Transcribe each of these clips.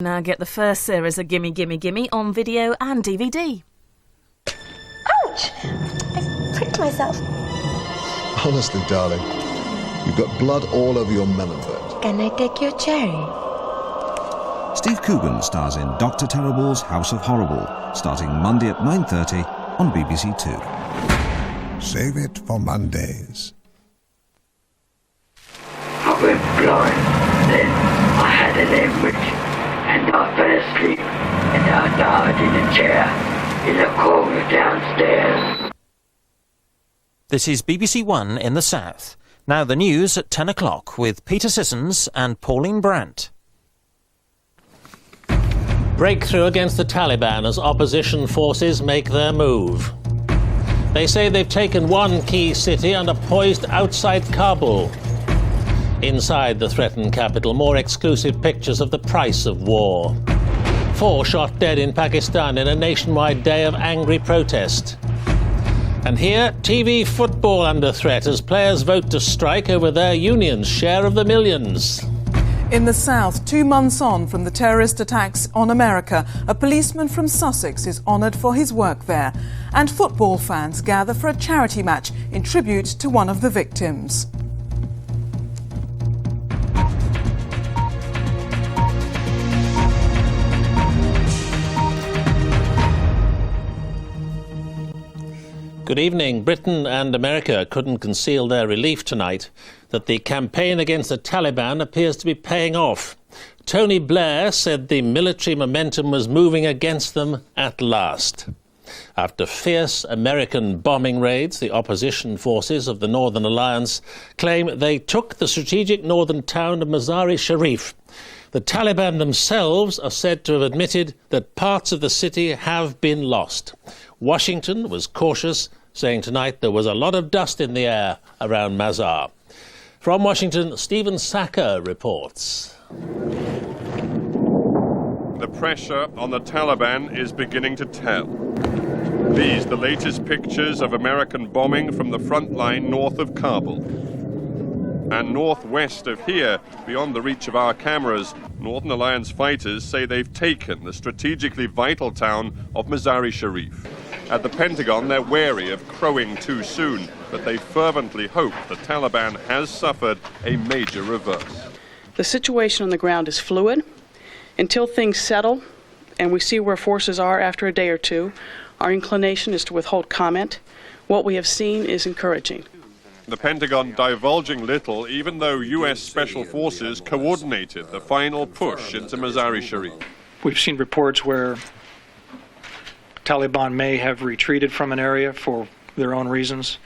Now get the first series of Gimme Gimme Gimme on video and DVD. Ouch! I pricked myself. Honestly, darling, you've got blood all over your melon bird. Can I take your cherry? Steve Coogan stars in Dr. Terrible's House of Horrible, starting Monday at 9:30 on BBC Two. Save it for Mondays. I went blind, then I had an hemorrhage, and I fell asleep, and I died in a chair in the corner downstairs. This is BBC One in the South. Now the news at 10 o'clock with Peter Sissons and Pauline Brandt. Breakthrough against the Taliban as opposition forces make their move. They say they've taken one key city and are poised outside Kabul. Inside the threatened capital, more exclusive pictures of the price of war. 4 shot dead in Pakistan in a nationwide day of angry protest. And here, TV football under threat as players vote to strike over their union's share of the millions. In the South, 2 months on from the terrorist attacks on America, a policeman from Sussex is honoured for his work there. And football fans gather for a charity match in tribute to one of the victims. Good evening. Britain and America couldn't conceal their relief tonight that the campaign against the Taliban appears to be paying off. Tony Blair said the military momentum was moving against them at last. After fierce American bombing raids, the opposition forces of the Northern Alliance claim they took the strategic northern town of Mazar-e-Sharif. The Taliban themselves are said to have admitted that parts of the city have been lost. Washington was cautious, saying tonight there was a lot of dust in the air around Mazar. From Washington, Stephen Sacco reports. The pressure on the Taliban is beginning to tell. These, the latest pictures of American bombing from the front line north of Kabul. And northwest of here, beyond the reach of our cameras, Northern Alliance fighters say they've taken the strategically vital town of Mazar-e-Sharif. At the Pentagon, they're wary of crowing too soon, but they fervently hope the Taliban has suffered a major reverse. The situation on the ground is fluid. Until things settle and we see where forces are after a day or two, our inclination is to withhold comment. What we have seen is encouraging. The Pentagon divulging little, even though U.S. Special Forces coordinated the final push into Mazar-e-Sharif. We've seen reports where Taliban may have retreated from an area for their own reasons.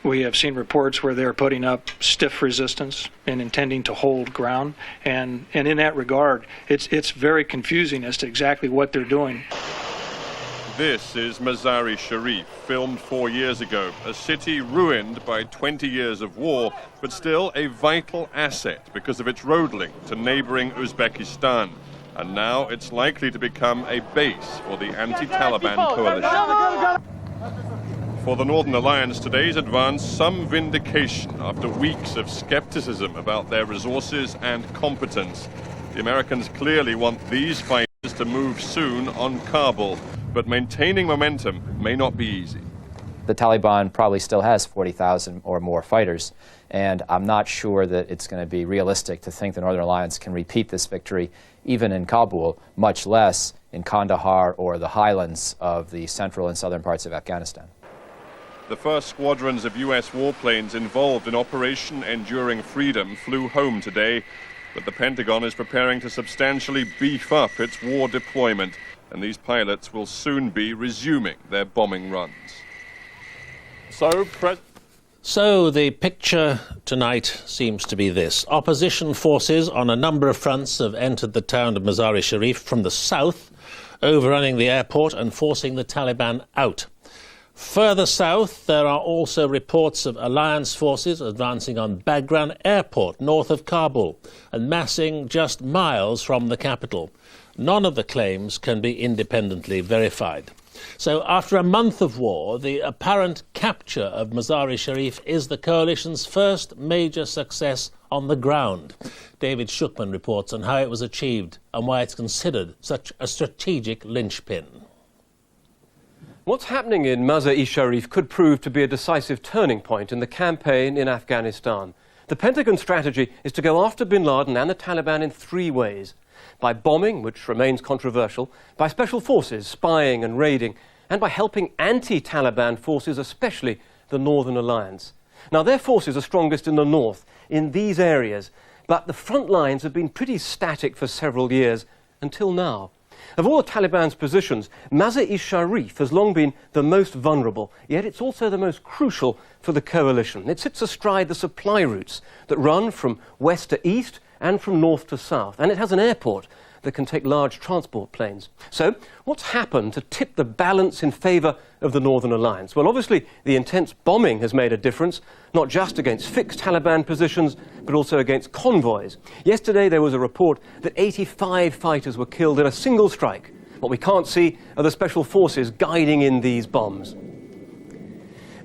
We have seen reports where they're putting up stiff resistance and intending to hold ground. And in that regard, it's very confusing as to exactly what they're doing. This is Mazar-e-Sharif, filmed 4 years ago, a city ruined by 20 years of war, but still a vital asset because of its road link to neighboring Uzbekistan. And now it's likely to become a base for the anti-Taliban coalition. For the Northern Alliance, today's advance some vindication after weeks of skepticism about their resources and competence. The Americans clearly want these fighters to move soon on Kabul, but maintaining momentum may not be easy. The Taliban probably still has 40,000 or more fighters, and I'm not sure that it's going to be realistic to think the Northern Alliance can repeat this victory even in Kabul, much less in Kandahar or the highlands of the central and southern parts of Afghanistan. The first squadrons of U.S. warplanes involved in Operation Enduring Freedom flew home today, but the Pentagon is preparing to substantially beef up its war deployment, and these pilots will soon be resuming their bombing runs. So the picture tonight seems to be this. Opposition forces on a number of fronts have entered the town of Mazar-e-Sharif from the south, overrunning the airport and forcing the Taliban out. Further south, there are also reports of alliance forces advancing on Bagram Airport, north of Kabul, and massing just miles from the capital. none of the claims can be independently verified. So after a month of war, the apparent capture of Mazar-e-Sharif is the coalition's first major success on the ground. David Shukman reports on how it was achieved and why it's considered such a strategic linchpin. What's happening in Mazar-e-Sharif could prove to be a decisive turning point in the campaign in Afghanistan. The Pentagon strategy is to go after bin Laden and the Taliban in three ways: by bombing, which remains controversial, by special forces, spying and raiding, and by helping anti-Taliban forces, especially the Northern Alliance. Now, their forces are strongest in the north, in these areas, but the front lines have been pretty static for several years, until now. Of all the Taliban's positions, Mazar-e-Sharif has long been the most vulnerable, yet it's also the most crucial for the coalition. It sits astride the supply routes that run from west to east and from north to south, and it has an airport that can take large transport planes. So, what's happened to tip the balance in favour of the Northern Alliance? Well, obviously, the intense bombing has made a difference, not just against fixed Taliban positions, but also against convoys. Yesterday, there was a report that 85 fighters were killed in a single strike. What we can't see are the special forces guiding in these bombs.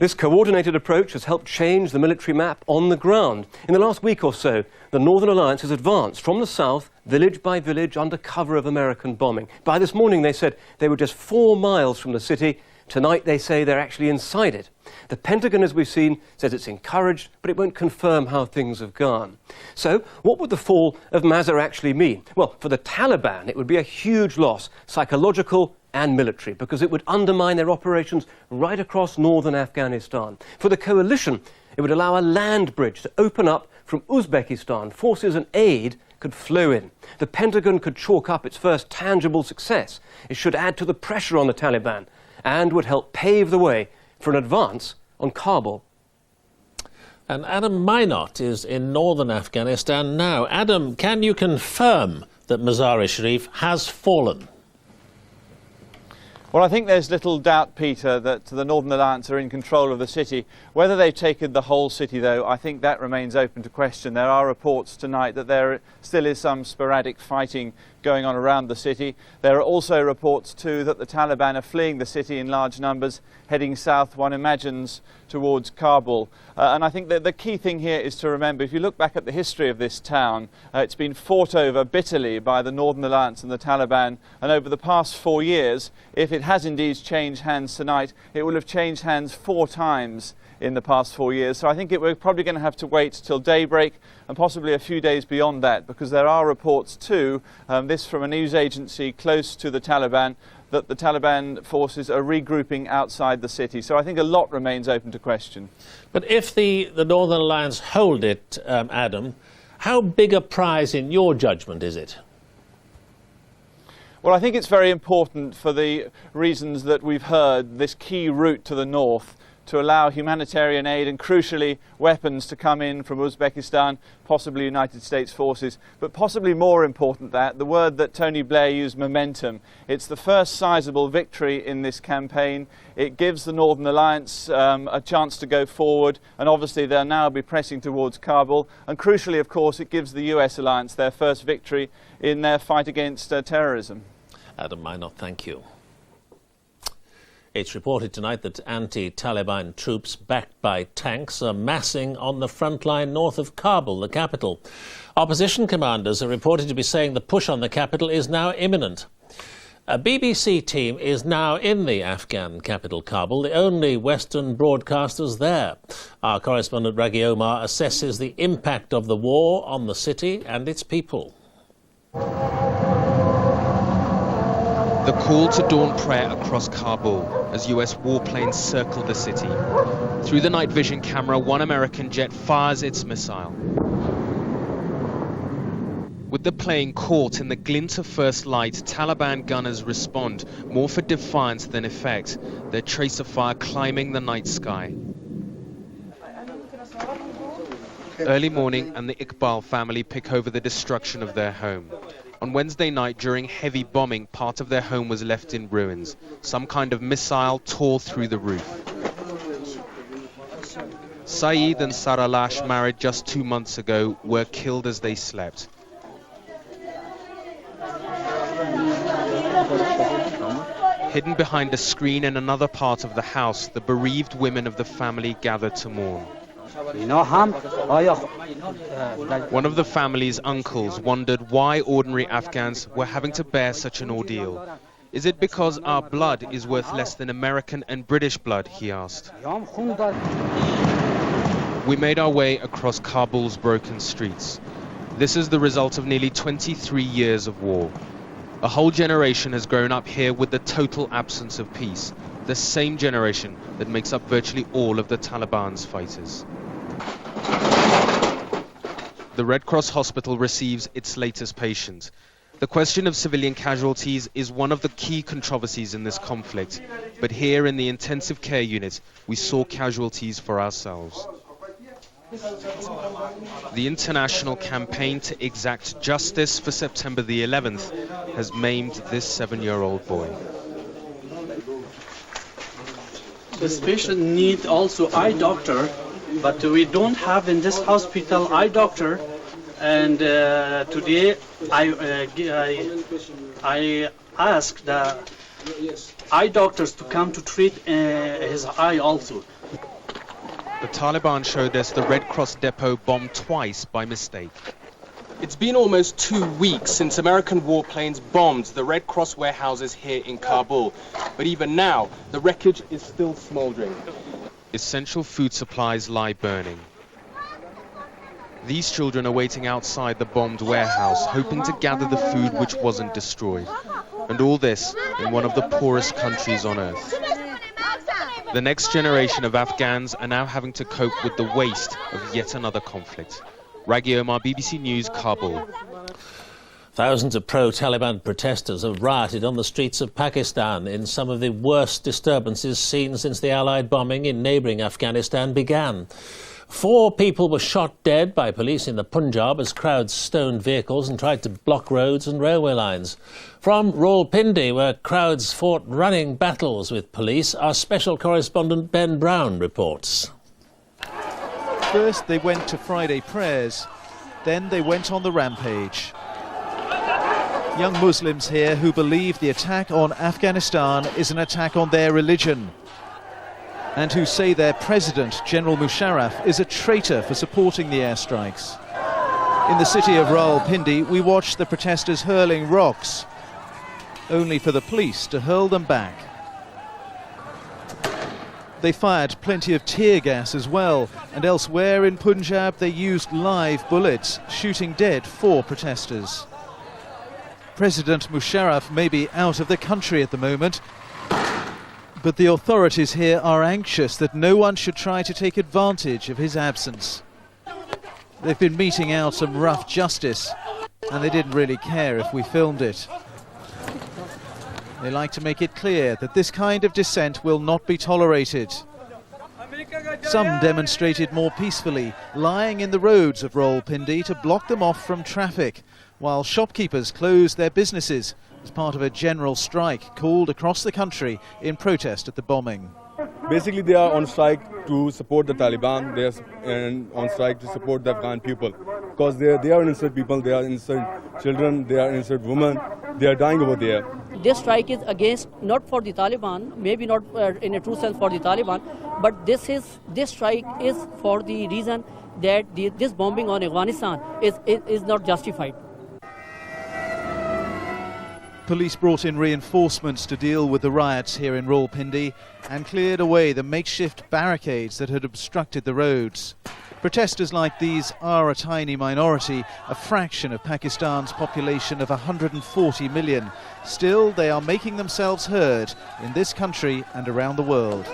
This coordinated approach has helped change the military map on the ground. In the last week or so, the Northern Alliance has advanced from the south, village by village, under cover of American bombing. By this morning, they said they were just 4 miles from the city. Tonight, they say they're actually inside it. The Pentagon, as we've seen, says it's encouraged, but it won't confirm how things have gone. So, what would the fall of Mazar actually mean? Well, for the Taliban, it would be a huge loss, psychological and military, because it would undermine their operations right across northern Afghanistan. For the coalition, it would allow a land bridge to open up from Uzbekistan. Forces and aid could flow in. The Pentagon could chalk up its first tangible success. It should add to the pressure on the Taliban and would help pave the way for an advance on Kabul. And Adam Minot is in northern Afghanistan now. Adam, can you confirm that Mazar-e-Sharif has fallen? Well, I think there's little doubt, Peter, that the Northern Alliance are in control of the city. Whether they've taken the whole city, though, I think that remains open to question. There are reports tonight that there still is some sporadic fighting going on around the city. There are also reports, too, that the Taliban are fleeing the city in large numbers, heading south, one imagines, towards Kabul. And I think that the key thing here is to remember, if you look back at the history of this town, it's been fought over bitterly by the Northern Alliance and the Taliban. And over the past 4 years, if it has indeed changed hands tonight, it will have changed hands 4 times in the past 4 years. So I think we're probably going to have to wait till daybreak and possibly a few days beyond that, because there are reports too, this from a news agency close to the Taliban, that the Taliban forces are regrouping outside the city. So I think a lot remains open to question. But if the Northern Alliance hold it, Adam, how big a prize in your judgment is it? Well, I think it's very important for the reasons that we've heard, this key route to the north, to allow humanitarian aid and, crucially, weapons to come in from Uzbekistan, possibly United States forces. But possibly more important the word that Tony Blair used, momentum. It's the first sizable victory in this campaign. It gives the Northern Alliance a chance to go forward, and obviously they'll now be pressing towards Kabul. And crucially, of course, it gives the US alliance their first victory in their fight against terrorism. Adam Minot, thank you. It's reported tonight that anti-Taliban troops backed by tanks are massing on the front line north of Kabul, the capital. Opposition commanders are reported to be saying the push on the capital is now imminent. A BBC team is now in the Afghan capital, Kabul, the only Western broadcasters there. Our correspondent Raghi Omar assesses the impact of the war on the city and its people. The call to dawn prayer across Kabul as US warplanes circle the city. Through the night vision camera, one American jet fires its missile. With the plane caught in the glint of first light, Taliban gunners respond, more for defiance than effect, their tracer fire climbing the night sky. Early morning and the Iqbal family pick over the destruction of their home. On Wednesday night, during heavy bombing, part of their home was left in ruins. Some kind of missile tore through the roof. Saeed and Sarah Lash, married just 2 months ago, were killed as they slept. Hidden behind a screen in another part of the house, the bereaved women of the family gathered to mourn. One of the family's uncles wondered why ordinary Afghans were having to bear such an ordeal. Is it because our blood is worth less than American and British blood, he asked. We made our way across Kabul's broken streets. This is the result of nearly 23 years of war. A whole generation has grown up here with the total absence of peace, the same generation that makes up virtually all of the Taliban's fighters. The Red Cross hospital receives its latest patient. The question of civilian casualties is one of the key controversies in this conflict, but here in the intensive care unit, we saw casualties for ourselves. The international campaign to exact justice for September the 11th has maimed this 7-year-old boy. This patient needs also eye doctor, but we don't have in this hospital eye doctor. And today I asked the eye doctors to come to treat his eye also. The Taliban showed us the Red Cross depot bombed twice by mistake. It's been almost 2 weeks since American warplanes bombed the Red Cross warehouses here in Kabul. But even now, the wreckage is still smoldering. Essential food supplies lie burning. These children are waiting outside the bombed warehouse, hoping to gather the food which wasn't destroyed. And all this in one of the poorest countries on earth. The next generation of Afghans are now having to cope with the waste of yet another conflict. Raghi Omar, BBC News, Kabul. Thousands of pro-Taliban protesters have rioted on the streets of Pakistan in some of the worst disturbances seen since the Allied bombing in neighbouring Afghanistan began. 4 people were shot dead by police in the Punjab as crowds stoned vehicles and tried to block roads and railway lines. From Rawalpindi, where crowds fought running battles with police, our special correspondent Ben Brown reports. First they went to Friday prayers, then they went on the rampage. Young Muslims here who believe the attack on Afghanistan is an attack on their religion, and who say their president, General Musharraf, is a traitor for supporting the airstrikes. In the city of Rawalpindi, we watched the protesters hurling rocks, only for the police to hurl them back. They fired plenty of tear gas as well, and elsewhere in Punjab they used live bullets, shooting dead 4 protesters. President Musharraf may be out of the country at the moment, but the authorities here are anxious that no one should try to take advantage of his absence. They've been meting out some rough justice, and they didn't really care if we filmed it. They like to make it clear that this kind of dissent will not be tolerated. Some demonstrated more peacefully, lying in the roads of Rawalpindi to block them off from traffic, while shopkeepers closed their businesses as part of a general strike called across the country in protest at the bombing. Basically, they are on strike to support the Taliban. They are on strike to support the Afghan people because they are innocent people, they are innocent children, they are innocent women. They are dying over there. This strike is against, not for the Taliban, maybe not in a true sense for the Taliban, but this strike is for the reason that this bombing on Afghanistan is not justified. Police brought in reinforcements to deal with the riots here in Rawalpindi and cleared away the makeshift barricades that had obstructed the roads. Protesters like these are a tiny minority, a fraction of Pakistan's population of 140 million. Still, they are making themselves heard in this country and around the world.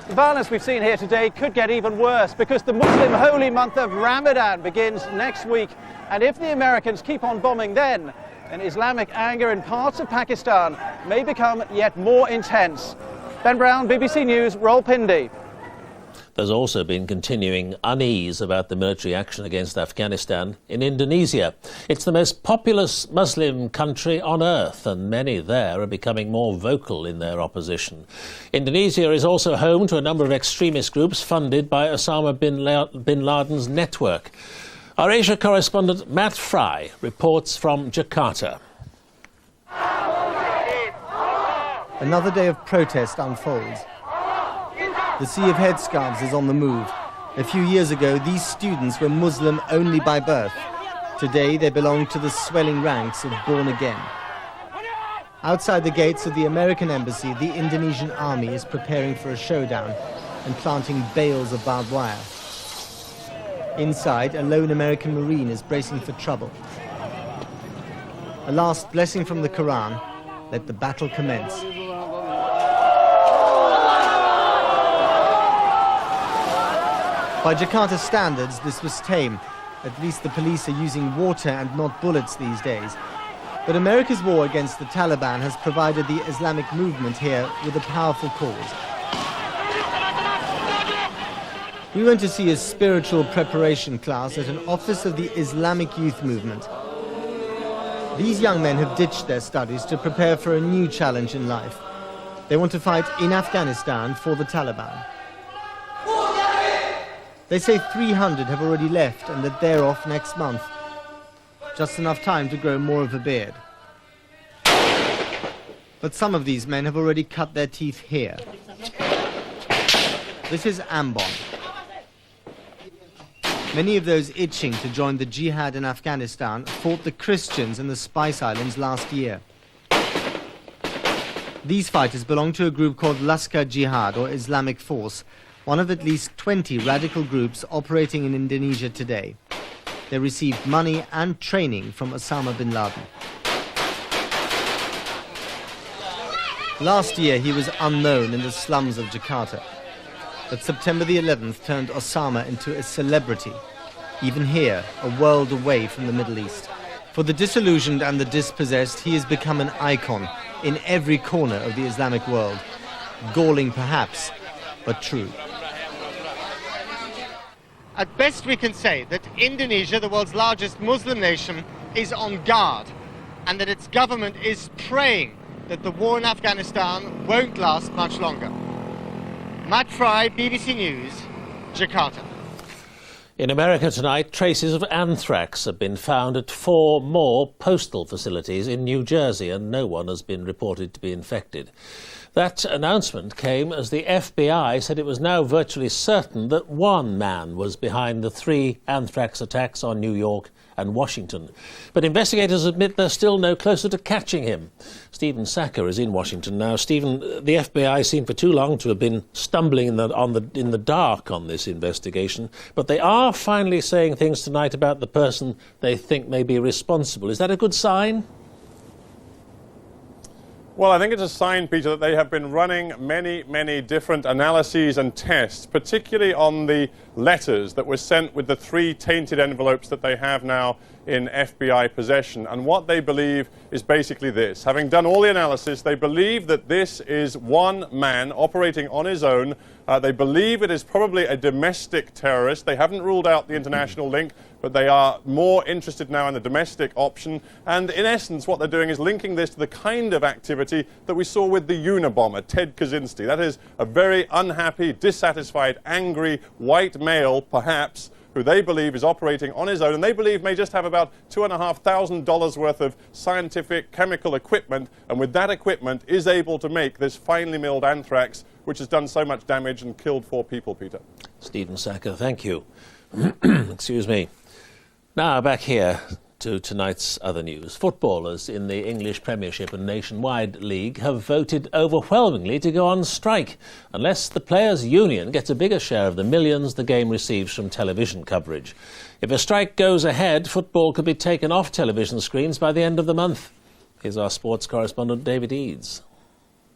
The violence we've seen here today could get even worse because the Muslim holy month of Ramadan begins next week. And if the Americans keep on bombing then Islamic anger in parts of Pakistan may become yet more intense. Ben Brown, BBC News, Rawalpindi. There's also been continuing unease about the military action against Afghanistan in Indonesia. It's the most populous Muslim country on earth, and many there are becoming more vocal in their opposition. Indonesia is also home to a number of extremist groups funded by Osama bin Laden's network. Our Asia correspondent Matt Fry reports from Jakarta. Another day of protest unfolds. The sea of headscarves is on the move. A few years ago, these students were Muslim only by birth. Today, they belong to the swelling ranks of born again. Outside the gates of the American embassy, the Indonesian army is preparing for a showdown and planting bales of barbed wire. Inside, a lone American Marine is bracing for trouble. A last blessing from the Quran, let the battle commence. By Jakarta standards, this was tame. At least the police are using water and not bullets these days. But America's war against the Taliban has provided the Islamic movement here with a powerful cause. We went to see a spiritual preparation class at an office of the Islamic Youth Movement. These young men have ditched their studies to prepare for a new challenge in life. They want to fight in Afghanistan for the Taliban. They say 300 have already left and that they're off next month. Just enough time to grow more of a beard. But some of these men have already cut their teeth here. This is Ambon. Many of those itching to join the jihad in Afghanistan fought the Christians in the Spice Islands last year. These fighters belong to a group called Laskar Jihad, or Islamic Force, one of at least 20 radical groups operating in Indonesia today. They received money and training from Osama bin Laden. Last year he was unknown in the slums of Jakarta. But September the 11th turned Osama into a celebrity, even here, a world away from the Middle East. For the disillusioned and the dispossessed, he has become an icon in every corner of the Islamic world. Galling perhaps, but true. At best we can say that Indonesia, the world's largest Muslim nation, is on guard, and that its government is praying that the war in Afghanistan won't last much longer. Matt Fry, BBC News, Jakarta. In America tonight, traces of anthrax have been found at 4 more postal facilities in New Jersey, and no one has been reported to be infected. That announcement came as the FBI said it was now virtually certain that one man was behind the 3 anthrax attacks on New York and Washington. But investigators admit they're still no closer to catching him. Stephen Sacker is in Washington now. Stephen, the FBI seem for too long to have been stumbling in the dark on this investigation, but they are finally saying things tonight about the person they think may be responsible. Is that a good sign? Well, I think it's a sign, Peter, that they have been running many, many different analyses and tests, particularly on the letters that were sent with the 3 tainted envelopes that they have now in FBI possession. And what they believe is basically this. Having done all the analysis, they believe that this is one man operating on his own. They believe it is probably a domestic terrorist. They haven't ruled out the international link, but they are more interested now in the domestic option. And in essence, what they're doing is linking this to the kind of activity that we saw with the Unabomber, Ted Kaczynski. That is a very unhappy, dissatisfied, angry, white male, perhaps, who they believe is operating on his own, and they believe may just have about $2,500 worth of scientific chemical equipment, and with that equipment is able to make this finely milled anthrax, which has done so much damage and killed 4 people, Peter. Stephen Sacker, thank you. Excuse me. Now back here to tonight's other news. Footballers in the English Premiership and Nationwide League have voted overwhelmingly to go on strike, unless the Players' Union gets a bigger share of the millions the game receives from television coverage. If a strike goes ahead, football could be taken off television screens by the end of the month. Here's our sports correspondent David Eads.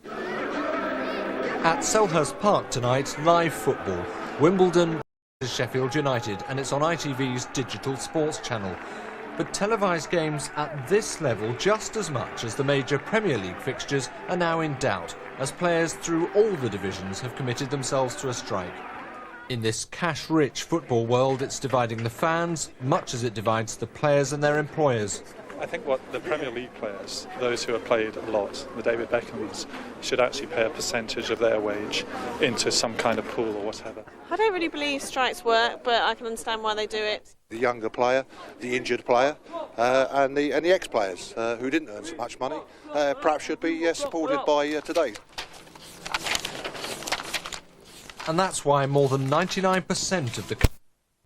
At Selhurst Park tonight, live football. Wimbledon is Sheffield United, and it's on ITV's digital sports channel. But televised games at this level, just as much as the major Premier League fixtures, are now in doubt, as players through all the divisions have committed themselves to a strike. In this cash-rich football world, it's dividing the fans, much as it divides the players and their employers. I think what the Premier League players, those who have played a lot, the David Beckhams, should actually pay a percentage of their wage into some kind of pool or whatever. I don't really believe strikes work, but I can understand why they do it. The younger player, the injured player, and the ex-players who didn't earn so much money, perhaps should be supported by today. And that's why more than 99% of the